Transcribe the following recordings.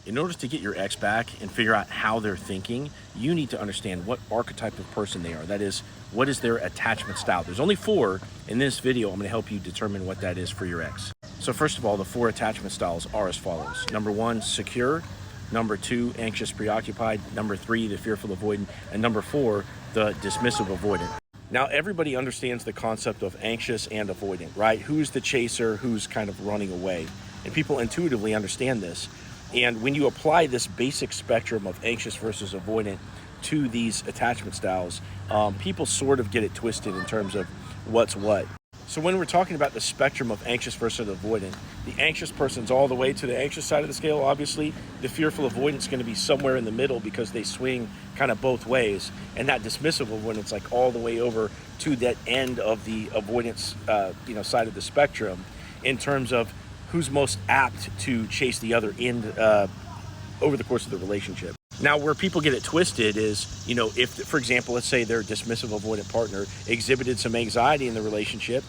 In order to get your ex back and figure out how they're thinking, you need to understand what archetype of person they are. That is, what is their attachment style? There's only 4. In this video, I'm going to help you determine what that is for your ex. So first of all, the 4 attachment styles are as follows. Number 1, secure. Number 2, anxious, preoccupied. Number 3, the fearful, avoidant. And number 4, the dismissive, avoidant. Now, everybody understands the concept of anxious and avoidant, right? Who's the chaser, who's kind of running away. And people intuitively understand this. And when you apply this basic spectrum of anxious versus avoidant to these attachment styles, people sort of get it twisted in terms of what's what. So when we're talking about the spectrum of anxious versus avoidant, the anxious person's all the way to the anxious side of the scale, obviously. The fearful avoidant is going to be somewhere in the middle because they swing kind of both ways. And that dismissive avoidance, like all the way over to that end of the avoidance side of the spectrum in terms of who's most apt to chase the other end over the course of the relationship. Now, where people get it twisted is, if, for example, let's say their dismissive avoidant partner exhibited some anxiety in the relationship,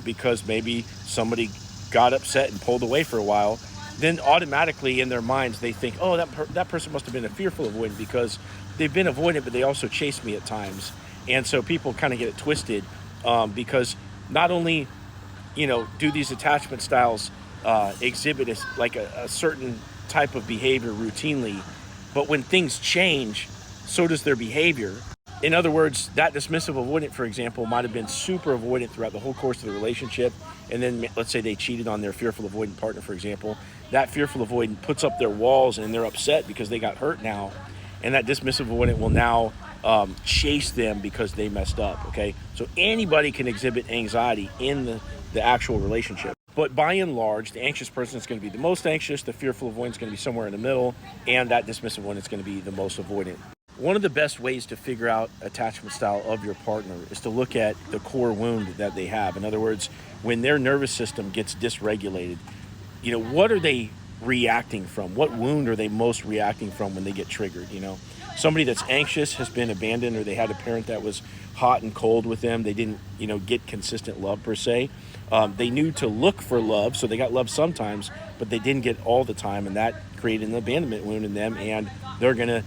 because maybe somebody got upset and pulled away for a while, then automatically in their minds they think, oh, that person must have been a fearful avoidant because they've been avoidant, but they also chase me at times. And so people kind of get it twisted because not only do these attachment styles exhibit a certain type of behavior routinely, but when things change, so does their behavior. In other words, that dismissive avoidant, for example, might have been super avoidant throughout the whole course of the relationship, and then let's say they cheated on their fearful avoidant partner, for example. That fearful avoidant puts up their walls and they're upset because they got hurt now, and that dismissive avoidant will now chase them because they messed up, okay? So anybody can exhibit anxiety in the actual relationship. But by and large, the anxious person is going to be the most anxious, the fearful avoidant is going to be somewhere in the middle, and that dismissive one is going to be the most avoidant. One of the best ways to figure out attachment style of your partner is to look at the core wound that they have. In other words, when their nervous system gets dysregulated, what are they reacting from? What wound are they most reacting from when they get triggered? Somebody that's anxious has been abandoned, or they had a parent that was hot and cold with them. They didn't, get consistent love per se. They knew to look for love, so they got love sometimes, but they didn't get all the time, and that created an abandonment wound in them, and they're gonna,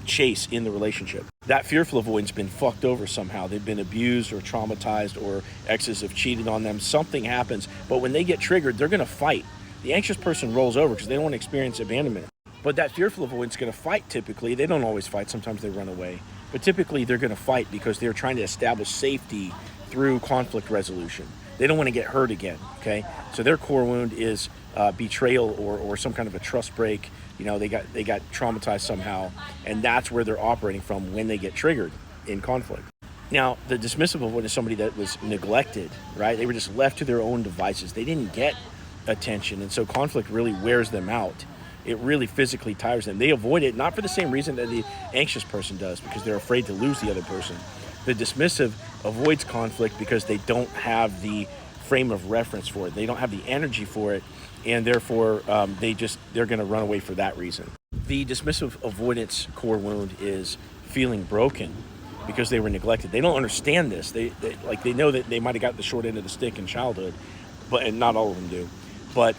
chase in the relationship. That fearful avoidance been fucked over somehow. They've been abused or traumatized, or exes have cheated on them. Something happens, but when they get triggered, they're gonna fight. The anxious person rolls over because they don't want to experience abandonment. But that fearful avoidance is going to fight typically. They don't always fight. Sometimes they run away. But typically they're going to fight because they're trying to establish safety through conflict resolution. They don't want to get hurt again, okay? So their core wound is betrayal or some kind of a trust break. They got traumatized somehow, and that's where they're operating from when they get triggered in conflict. Now, the dismissive avoidant is somebody that was neglected, right? They were just left to their own devices. They didn't get attention, and so conflict really wears them out. It really physically tires them. They avoid it, not for the same reason that the anxious person does, because they're afraid to lose the other person. The dismissive avoids conflict because they don't have the frame of reference for it. They don't have the energy for it, and therefore they're going to run away for that reason. The dismissive avoidance core wound is feeling broken because they were neglected. They don't understand this. They know that they might have got the short end of the stick in childhood, and not all of them do. But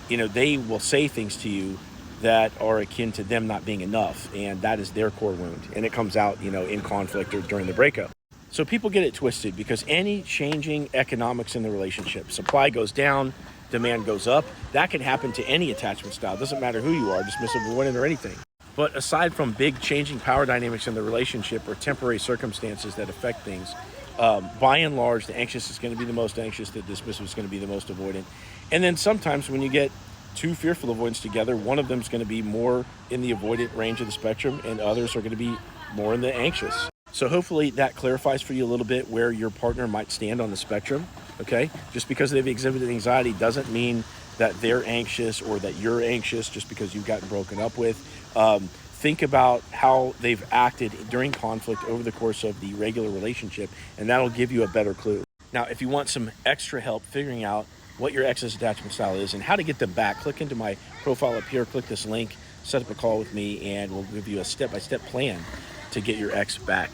they will say things to you that are akin to them not being enough, and that is their core wound, and it comes out, in conflict or during the breakup. So people get it twisted because any changing economics in the relationship, supply goes down, demand goes up, that can happen to any attachment style. It doesn't matter who you are, dismissive, avoidant, or anything. But aside from big changing power dynamics in the relationship or temporary circumstances that affect things, by and large, the anxious is going to be the most anxious, the dismissive is going to be the most avoidant. And then sometimes when you get two fearful avoidants together, one of them is going to be more in the avoidant range of the spectrum, and others are going to be more in the anxious. So hopefully that clarifies for you a little bit where your partner might stand on the spectrum, okay? Just because they've exhibited anxiety doesn't mean that they're anxious or that you're anxious just because you've gotten broken up with. Think about how they've acted during conflict over the course of the regular relationship, and that'll give you a better clue. Now, if you want some extra help figuring out what your ex's attachment style is and how to get them back, click into my profile up here, click this link, set up a call with me, and we'll give you a step-by-step plan to get your ex back.